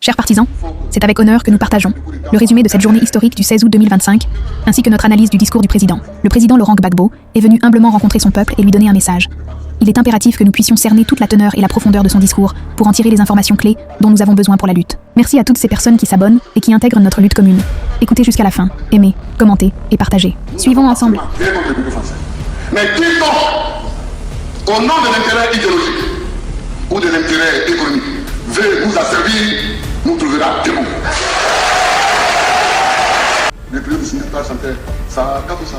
Chers partisans, c'est avec honneur que nous partageons le résumé de cette journée historique du 16 août 2025, ainsi que notre analyse du discours du président. Le président Laurent Gbagbo est venu humblement rencontrer son peuple et lui donner un message. Il est impératif que nous puissions cerner toute la teneur et la profondeur de son discours pour en tirer les informations clés dont nous avons besoin pour la lutte. Merci à toutes ces personnes qui s'abonnent et qui intègrent notre lutte commune. Écoutez jusqu'à la fin, aimez, commentez et partagez. Suivons ensemble. Mais quiconque, au nom de l'intérêt idéologique ou de l'intérêt économique, veut nous asservir, nous trouvera démon. Le plus de signature chantait ça, quand ça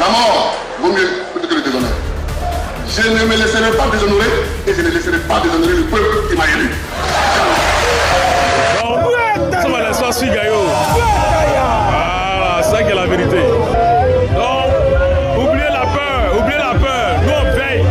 la mort vaut mieux que le déshonneur. Je ne me laisserai pas déshonorer et je ne laisserai pas déshonorer le peuple qui m'a élu. Ça va la soirée, Gaillot. Voilà, c'est ça qui est la vérité. Donc, oubliez la peur, oubliez la peur. Nous, on veille.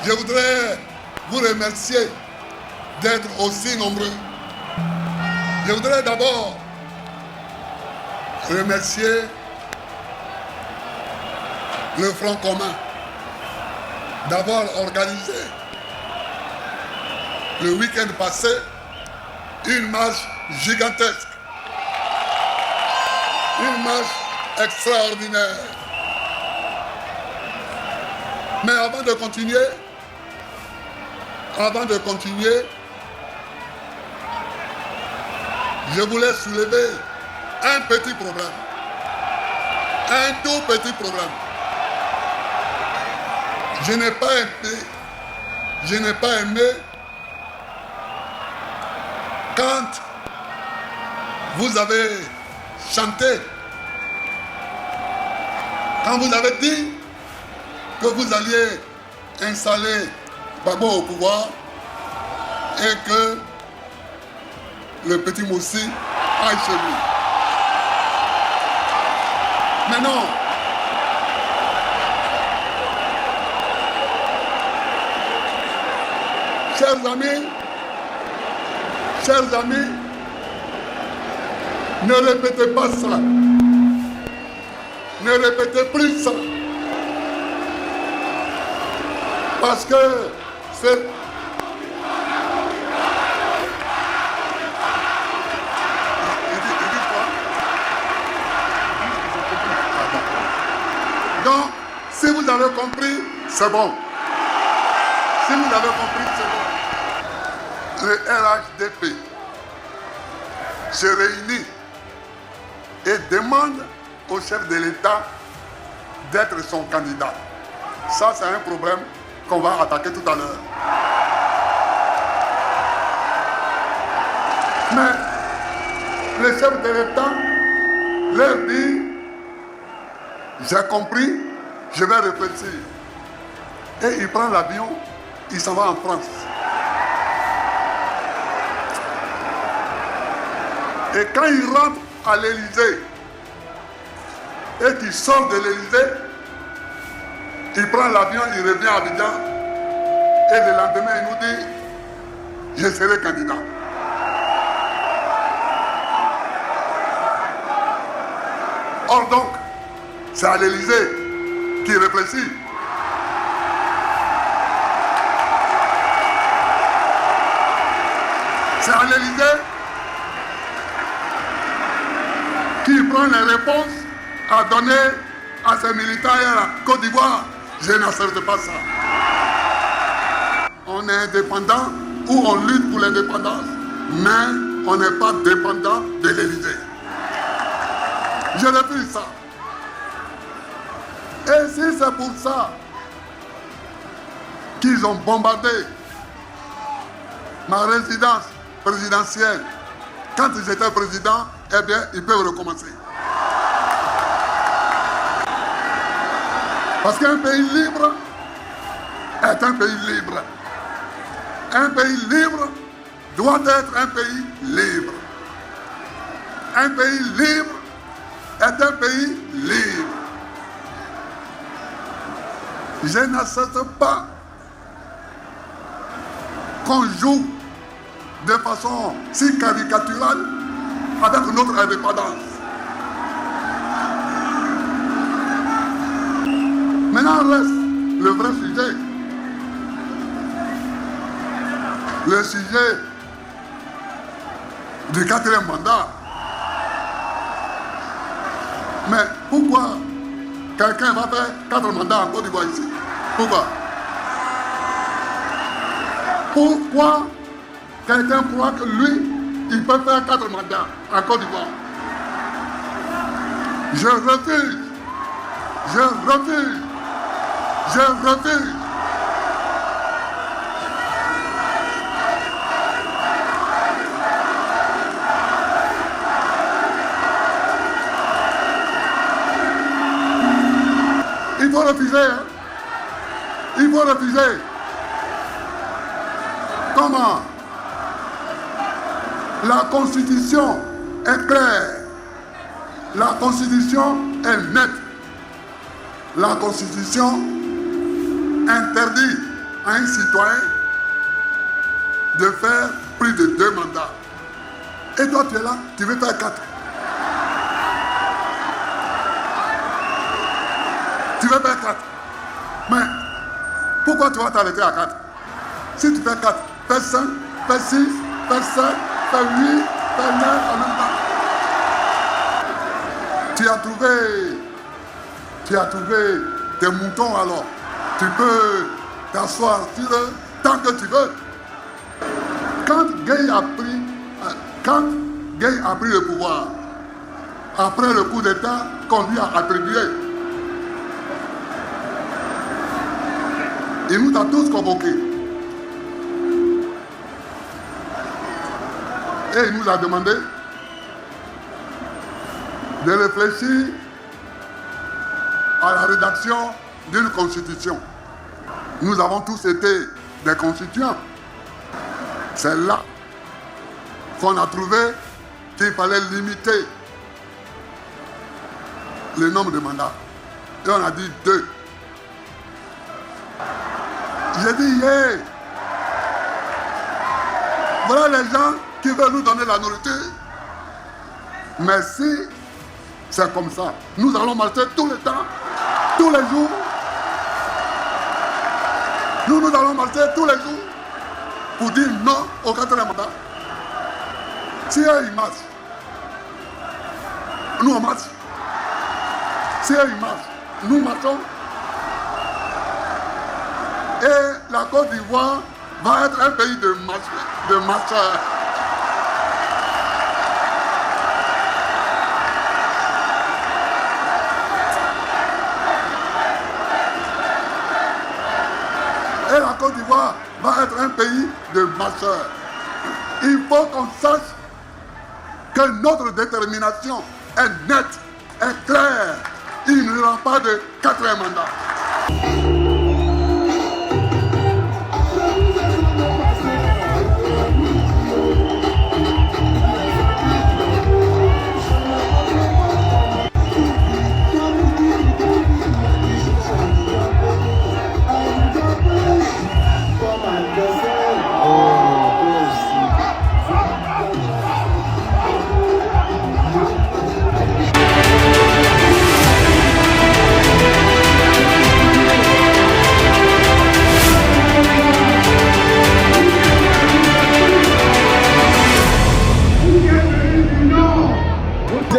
Je voudrais vous remercier d'être aussi nombreux. Je voudrais d'abord remercier le Front commun d'avoir organisé le week-end passé une marche gigantesque, une marche extraordinaire. Mais avant de continuer, je voulais soulever un petit problème, un tout petit problème. Je n'ai pas aimé quand vous avez chanté, quand vous avez dit que vous alliez installer Gbagbo au pouvoir et que le petit Moussi aille chez lui. Mais non. Chers amis, ne répétez pas ça. Ne répétez plus ça. Parce que c'est... Donc, si vous avez compris, c'est bon. Si vous avez compris, c'est bon. Le RHDP se réunit et demande au chef de l'État d'être son candidat. Ça, c'est un problème qu'on va attaquer tout à l'heure. Mais le chef de l'État leur dit: j'ai compris, je vais réfléchir. Et il prend l'avion, il s'en va en France. Et quand il rentre à l'Élysée et qu'il sort de l'Élysée, il prend l'avion, il revient à Abidjan et le lendemain il nous dit: je serai candidat. Or donc, c'est à l'Élysée qu'il réfléchit. C'est à l'Élysée qu'il prend les réponses à donner à ses militants et à la Côte d'Ivoire. Je n'accepte pas ça. On est indépendant ou on lutte pour l'indépendance, mais on n'est pas dépendant de l'Élysée. Je refuse ça. Et si c'est pour ça qu'ils ont bombardé ma résidence présidentielle quand j'étais président, eh bien, ils peuvent recommencer. Parce qu'un pays libre est un pays libre. Un pays libre doit être un pays libre. Un pays libre est un pays libre. Je n'accepte pas qu'on joue de façon si caricaturale avec notre indépendance. Maintenant reste le vrai sujet. Le sujet du 4e mandat. Mais pourquoi quelqu'un va faire 4 mandats en Côte d'Ivoire ici? Pourquoi? Pourquoi quelqu'un croit que lui, il peut faire 4 mandats en Côte d'Ivoire? Je refuse. Je refuse. Je refuse. Il faut refuser. Hein? Il faut refuser. Comment? La Constitution est claire. La Constitution est nette. La Constitution interdit à un citoyen de faire plus de 2 mandats. Et toi, tu es là, tu veux faire 4. Tu veux faire 4. Mais pourquoi tu vas t'arrêter à 4? Si tu fais 4, fais 5, fais 6, fais 7, fais 8, fais 9 en même temps. Tu as trouvé tes moutons alors. Tu peux t'asseoir sur eux tant que tu veux. Quand Gueye a pris le pouvoir, après le coup d'État qu'on lui a attribué, il nous a tous convoqués. Et il nous a demandé de réfléchir à la rédaction d'une constitution. Nous avons tous été des constituants. C'est là qu'on a trouvé qu'il fallait limiter le nombre de mandats. Et on a dit 2. J'ai dit hier, voilà les gens qui veulent nous donner la nourriture. Mais si c'est comme ça, nous allons marcher tout le temps, tous les jours. Nous allons marcher tous les jours pour dire non au 4e mandat. Si il marche, nous on marche. Si il marche, nous marchons. Et la Côte d'Ivoire va être un pays de marcheurs. Et la Côte d'Ivoire va être un pays de marcheurs. Il faut qu'on sache que notre détermination est nette, est claire. Il n'y aura pas de 4e mandat.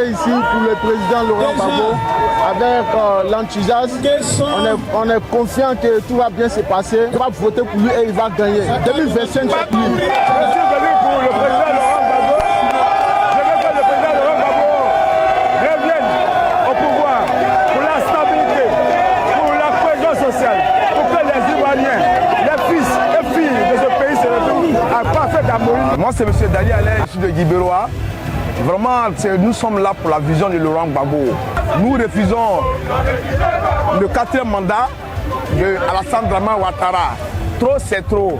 Ici pour le président Laurent Gbagbo, avec l'enthousiasme, on est confiant que tout va bien se passer. On va voter pour lui et il va gagner. 2025, c'est pour lui. Je suis venu pour le président Laurent Gbagbo. Je veux que le président Laurent Gbagbo revienne au pouvoir pour la stabilité, pour la cohésion sociale, pour que les Ivoiriens, les fils et filles de ce pays se retrouvent à parfaite harmonie. Moi, c'est M. Dali Alain, je suis de Guibérois. Vraiment, nous sommes là pour la vision de Laurent Gbagbo. Nous refusons le 4e mandat de Alassane Dramane Ouattara. Trop, c'est trop.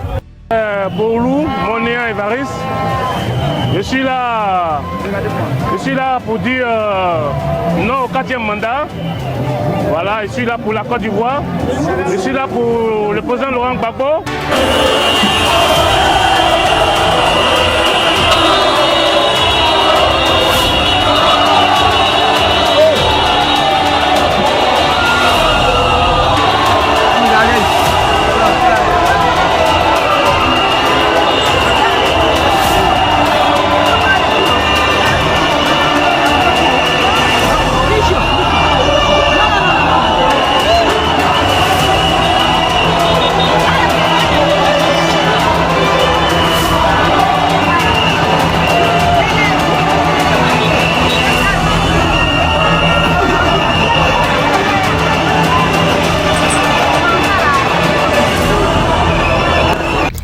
Bourlou, Monéa et Varis, je suis là pour dire non au 4e mandat. Voilà, je suis là pour la Côte d'Ivoire. Je suis là pour le président Laurent Gbagbo.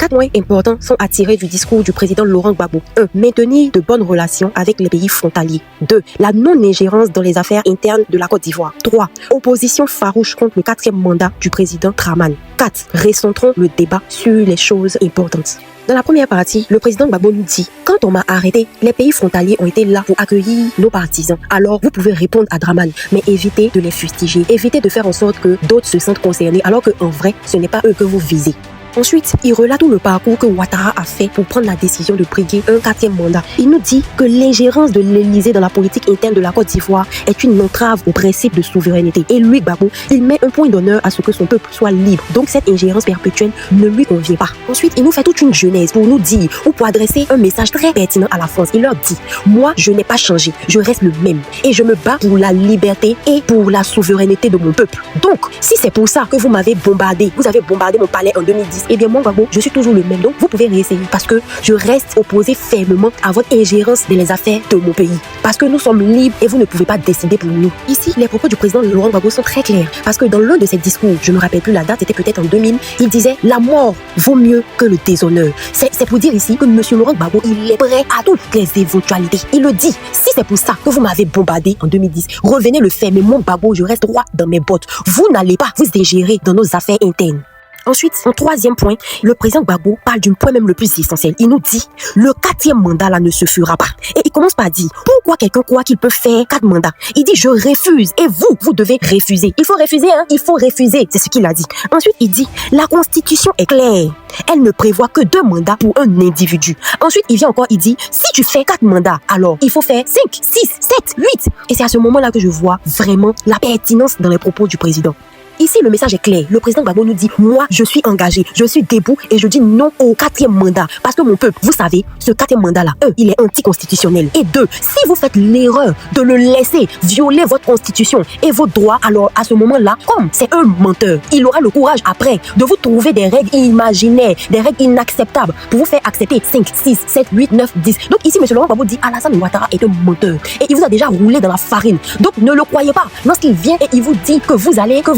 Points importants sont attirés du discours du président Laurent Gbagbo. 1. Maintenir de bonnes relations avec les pays frontaliers. 2. La non-ingérence dans les affaires internes de la Côte d'Ivoire. 3. Opposition farouche contre le 4e mandat du président Dramane. 4. Recentrons le débat sur les choses importantes. Dans la première partie, le président Gbagbo nous dit « Quand on m'a arrêté, les pays frontaliers ont été là pour accueillir nos partisans. Alors, vous pouvez répondre à Dramane, mais évitez de les fustiger. Évitez de faire en sorte que d'autres se sentent concernés, alors qu'en vrai, ce n'est pas eux que vous visez. » Ensuite, il relate tout le parcours que Ouattara a fait pour prendre la décision de briguer un 4e mandat. Il nous dit que l'ingérence de l'Élysée dans la politique interne de la Côte d'Ivoire est une entrave au principe de souveraineté. Et lui, Gbagbo, il met un point d'honneur à ce que son peuple soit libre. Donc cette ingérence perpétuelle ne lui convient pas. Ensuite, il nous fait toute une genèse pour nous dire ou pour adresser un message très pertinent à la France. Il leur dit « Moi, je n'ai pas changé, je reste le même. Et je me bats pour la liberté et pour la souveraineté de mon peuple. Donc, si c'est pour ça que vous m'avez bombardé, vous avez bombardé mon palais en 2010, eh bien moi, Gbagbo, je suis toujours le même. Donc, vous pouvez réessayer parce que je reste opposé fermement à votre ingérence dans les affaires de mon pays. Parce que nous sommes libres et vous ne pouvez pas décider pour nous. » Ici, les propos du président Laurent Gbagbo sont très clairs. Parce que dans l'un de ses discours, je ne me rappelle plus la date, c'était peut-être en 2000, il disait « La mort vaut mieux que le déshonneur. » C'est pour dire ici que M. Laurent Gbagbo, il est prêt à toutes les éventualités. Il le dit. Si c'est pour ça que vous m'avez bombardé en 2010, revenez le faire. Mais mon Gbagbo, je reste droit dans mes bottes. Vous n'allez pas vous ingérer dans nos affaires internes. Ensuite, en 3e point, le président Gbagbo parle d'un point même le plus essentiel. Il nous dit, le 4e mandat là ne se fera pas. Et il commence par dire, pourquoi quelqu'un croit qu'il peut faire 4 mandats? Il dit, je refuse. Et vous devez refuser. Il faut refuser, hein? Il faut refuser. C'est ce qu'il a dit. Ensuite, il dit, la constitution est claire. Elle ne prévoit que 2 mandats pour un individu. Ensuite, il vient encore, il dit, si tu fais 4 mandats, alors il faut faire 5, 6, 7, 8. Et c'est à ce moment-là que je vois vraiment la pertinence dans les propos du président. Ici, le message est clair. Le président Gbagbo nous dit, moi, je suis engagé, je suis debout et je dis non au 4e mandat. Parce que mon peuple, vous savez, ce 4e mandat-là, il est anticonstitutionnel. Et 2, si vous faites l'erreur de le laisser violer votre constitution et vos droits, alors à ce moment-là, comme c'est un menteur, il aura le courage après de vous trouver des règles imaginaires, des règles inacceptables pour vous faire accepter 5, 6, 7, 8, 9, 10. Donc ici, M. Laurent Gbagbo dit, Alassane Ouattara est un menteur. Et il vous a déjà roulé dans la farine. Donc ne le croyez pas. Lorsqu'il vient et il vous dit que vous allez, que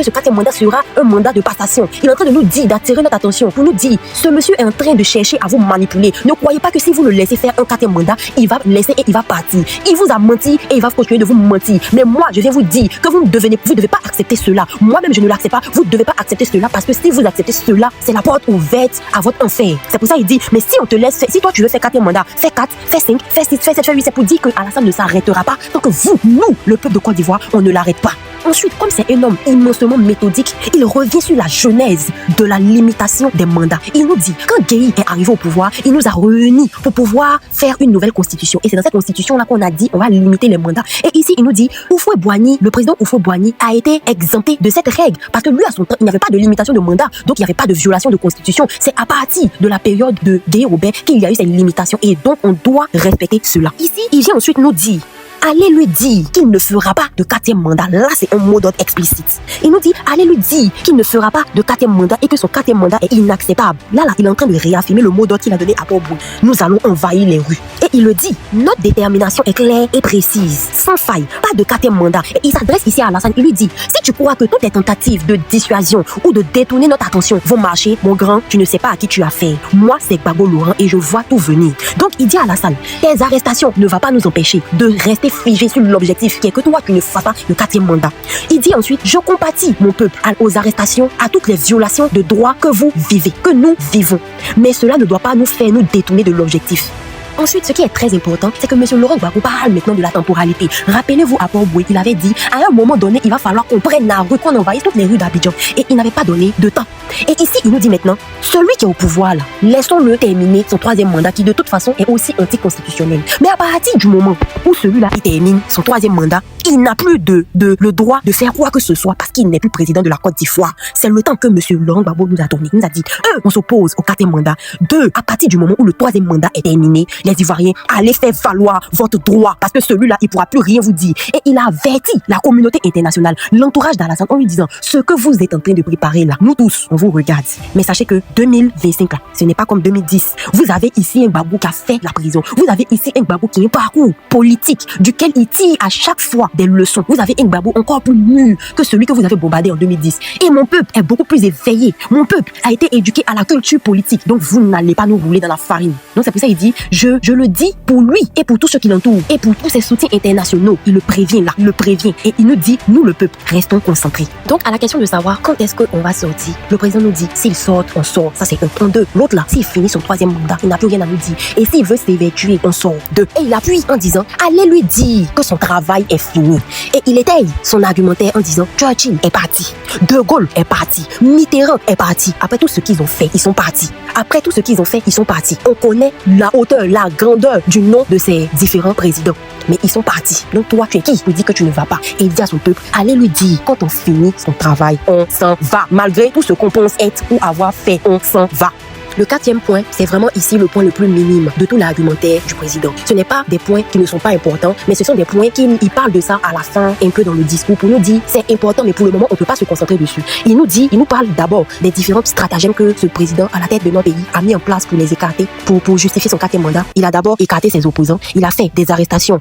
ce 4e mandat sera un mandat de passation, il est en train de nous dire, d'attirer notre attention pour nous dire, ce monsieur est en train de chercher à vous manipuler. Ne croyez pas que si vous le laissez faire un 4e mandat, il va laisser et il va partir. Il vous a menti et il va continuer de vous mentir. Mais moi, je viens vous dire que vous ne devez pas accepter cela. Moi-même, je ne l'accepte pas. Vous ne devez pas accepter cela parce que si vous acceptez cela, c'est la porte ouverte à votre enfer. C'est pour ça qu'il dit, mais si on te laisse faire, si toi tu veux faire 4e mandat, fais 4, fais 5, fais 6, fais 7, fais 8, c'est pour dire que Alassane ne s'arrêtera pas tant que vous, nous, le peuple de Côte d'Ivoire, on ne l'arrête pas. Ensuite, comme c'est un homme immensement méthodique, il revient sur la genèse de la limitation des mandats. Il nous dit, quand Gueye est arrivé au pouvoir, il nous a réunis pour pouvoir faire une nouvelle constitution. Et c'est dans cette constitution-là qu'on a dit, on va limiter les mandats. Et ici, il nous dit, Houphouët-Boigny, le président Houphouët-Boigny a été exempté de cette règle. Parce que lui, à son temps, il n'y avait pas de limitation de mandat. Donc, il n'y avait pas de violation de constitution. C'est à partir de la période de Gueye Robert qu'il y a eu cette limitation. Et donc, on doit respecter cela. Ici, il vient ensuite nous dire, allez lui dire qu'il ne fera pas de 4e mandat. Là, c'est un mot d'ordre explicite. Il nous dit, allez lui dire qu'il ne fera pas de 4e mandat et que son 4e mandat est inacceptable. Là, il est en train de réaffirmer le mot d'ordre qu'il a donné à Port-Bouin. Nous allons envahir les rues. Et il le dit, notre détermination est claire et précise, sans faille, pas de 4e mandat. Et il s'adresse ici à Alassane, il lui dit, si tu crois que toutes les tentatives de dissuasion ou de détourner notre attention vont marcher, mon grand, tu ne sais pas à qui tu as fait. Moi, c'est Gbagbo Laurent et je vois tout venir. Donc, il dit à Alassane, tes arrestations ne vont pas nous empêcher de rester figé sur l'objectif qui est que toi tu ne fasses pas le 4e mandat. Il dit ensuite, je compatis mon peuple aux arrestations, à toutes les violations de droits que vous vivez, que nous vivons. Mais cela ne doit pas nous faire nous détourner de l'objectif. Ensuite, ce qui est très important, c'est que M. Laurent Gbagbo parle maintenant de la temporalité. Rappelez-vous à Port-Bouin, il avait dit, à un moment donné, il va falloir qu'on prenne la rue, qu'on envahisse toutes les rues d'Abidjan. Et il n'avait pas donné de temps. Et ici, il nous dit maintenant, celui qui est au pouvoir là, laissons-le terminer son 3e mandat qui de toute façon est aussi anticonstitutionnel. Mais à partir du moment où celui-là, il termine son 3e mandat, il n'a plus le droit de faire quoi que ce soit parce qu'il n'est plus président de la Côte d'Ivoire. C'est le temps que M. Laurent Gbagbo nous a donné. Il nous a dit, on s'oppose au 4e mandat. 2, à partir du moment où le 3e mandat est terminé, les Ivoiriens, allez faire valoir votre droit parce que celui-là, il ne pourra plus rien vous dire. Et il a averti la communauté internationale, l'entourage d'Alassane en lui disant, ce que vous êtes en train de préparer là, nous tous, on vous regarde. Mais sachez que 2025 là, ce n'est pas comme 2010. Vous avez ici un Gbagbo qui a fait la prison. Vous avez ici un Gbagbo qui a un parcours politique duquel il tire à chaque fois des leçons. Vous avez un Gbagbo encore plus mûr que celui que vous avez bombardé en 2010. Et mon peuple est beaucoup plus éveillé. Mon peuple a été éduqué à la culture politique. Donc vous n'allez pas nous rouler dans la farine. Donc c'est pour ça qu'il dit, je le dis pour lui et pour tous ceux qui l'entourent et pour tous ses soutiens internationaux. Il le prévient là, il le prévient. Et il nous dit, nous le peuple, restons concentrés. Donc à la question de savoir quand est-ce qu'on va sortir, le président nous dit, s'il sort, on sort. Ça c'est un point 2. L'autre là, s'il finit son 3e mandat, il n'a plus rien à nous dire. Et s'il veut s'évertuer, on sort. 2. Et il appuie en disant, allez lui dire que son travail est fini. Et il étaye son argumentaire en disant, Churchill est parti, De Gaulle est parti, Mitterrand est parti. Après tout ce qu'ils ont fait, ils sont partis. Après tout ce qu'ils ont fait, ils sont partis. On connaît la hauteur, la grandeur du nom de ces différents présidents. Mais ils sont partis. Donc toi, tu es qui? Il dit que tu ne vas pas. Et il dit à son peuple, allez lui dire, quand on finit son travail, on s'en va. Malgré tout ce qu'on pense être ou avoir fait, on s'en va. Le 4e point, c'est vraiment ici le point le plus minime de tout l'argumentaire du président. Ce n'est pas des points qui ne sont pas importants, mais ce sont des points il parle de ça à la fin, un peu dans le discours, pour nous dire c'est important, mais pour le moment, on ne peut pas se concentrer dessus. Il nous parle d'abord des différents stratagèmes que ce président à la tête de notre pays a mis en place pour les écarter, pour justifier son 4e mandat. Il a d'abord écarté ses opposants, il a fait des arrestations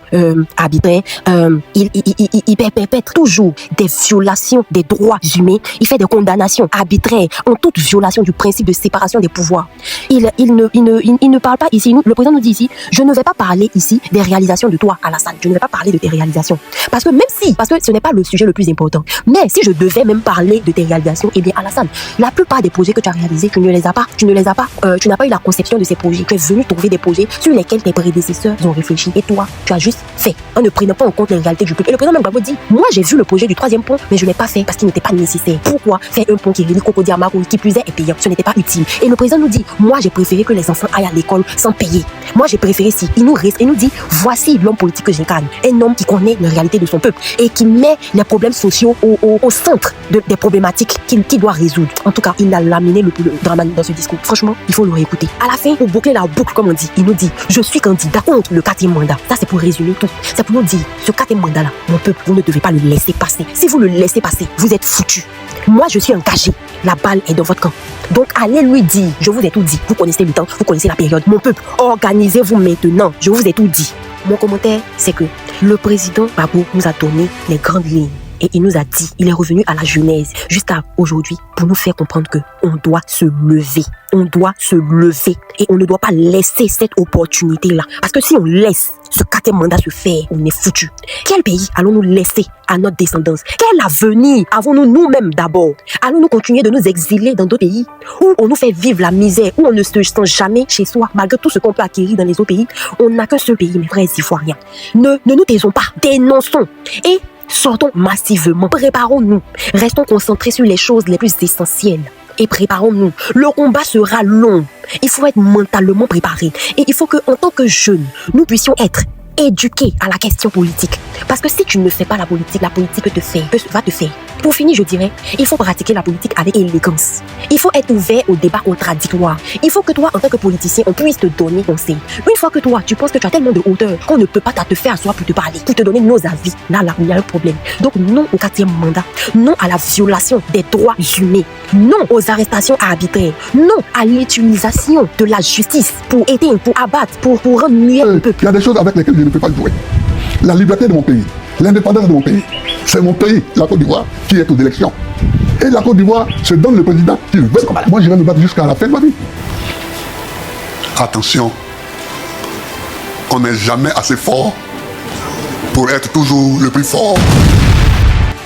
arbitraires, il perpètre toujours des violations des droits humains, il fait des condamnations arbitraires en toute violation du principe de séparation des pouvoirs. Il ne parle pas ici, le président nous dit ici, je ne vais pas parler ici des réalisations de toi, Alassane, je ne vais pas parler de tes réalisations. Parce que ce n'est pas le sujet le plus important, mais si je devais même parler de tes réalisations, eh bien Alassane, la plupart des projets que tu as réalisés, tu n'as pas eu la conception de ces projets, tu es venu trouver des projets sur lesquels tes prédécesseurs ont réfléchi et toi, tu as juste fait, en ne prenant pas en compte les réalités du peuple. Et le président Gbagbo dit, moi j'ai vu le projet du 3e pont, mais je ne l'ai pas fait parce qu'il n'était pas nécessaire. Pourquoi faire un pont qui relie Cocody à Marou, qui plus est payant? Ce n'était pas utile. Et le président nous dit dit, moi j'ai préféré que les enfants aillent à l'école sans payer. Moi j'ai préféré si il nous dit, voici l'homme politique que j'incarne. Un homme qui connaît la réalité de son peuple et qui met les problèmes sociaux au centre des problématiques qu'il doit résoudre. En tout cas, il a laminé le drama dans ce discours. Franchement, il faut le réécouter. À la fin, pour boucler la boucle, comme on dit, il nous dit, je suis candidat contre le 4e mandat. Ça c'est pour résumer tout. C'est pour nous dire, ce 4e mandat-là, mon peuple, vous ne devez pas le laisser passer. Si vous le laissez passer, vous êtes foutus. Moi, je suis engagé. La balle est dans votre camp. Donc, allez lui dire, je vous ai tout dit. Vous connaissez le temps, vous connaissez la période. Mon peuple, organisez-vous maintenant. Je vous ai tout dit. Mon commentaire, c'est que le président Gbagbo nous a donné les grandes lignes. Et il nous a dit, il est revenu à la genèse jusqu'à aujourd'hui pour nous faire comprendre que on doit se lever. On doit se lever et on ne doit pas laisser cette opportunité-là. Parce que si on laisse ce 4e mandat se faire, on est foutu. Quel pays allons-nous laisser à notre descendance? Quel avenir avons-nous nous-mêmes d'abord? Allons-nous continuer de nous exiler dans d'autres pays où on nous fait vivre la misère, où on ne se sent jamais chez soi, malgré tout ce qu'on peut acquérir dans les autres pays? On n'a qu'un seul pays, mes frères ivoiriens. Ne nous taisons pas, dénonçons et sortons massivement, préparons-nous, restons concentrés sur les choses les plus essentielles et préparons-nous. Le combat sera long, il faut être mentalement préparé et il faut que, en tant que jeunes, nous puissions être éduqués à la question politique. Parce que si tu ne fais pas la politique va te faire. Pour finir, je dirais, il faut pratiquer la politique avec élégance. Il faut être ouvert au débat contradictoire. Il faut que toi, en tant que politicien, on puisse te donner conseil. Une fois que toi, tu penses que tu as tellement de hauteur qu'on ne peut pas te faire asseoir pour te parler, pour te donner nos avis, là, il y a un problème. Donc, non au 4e mandat. Non à la violation des droits humains. Non aux arrestations arbitraires. Non à l'utilisation de la justice pour éteindre, pour abattre, pour rendre muet un peuple. Il y a des choses avec lesquelles je ne peux pas jouer. La liberté de mon pays, l'indépendance de mon pays, c'est mon pays, la Côte d'Ivoire, qui est aux élections. Et la Côte d'Ivoire se donne le président qu'il veut. Moi, j'irai me battre jusqu'à la fin de ma vie. Attention, on n'est jamais assez fort pour être toujours le plus fort.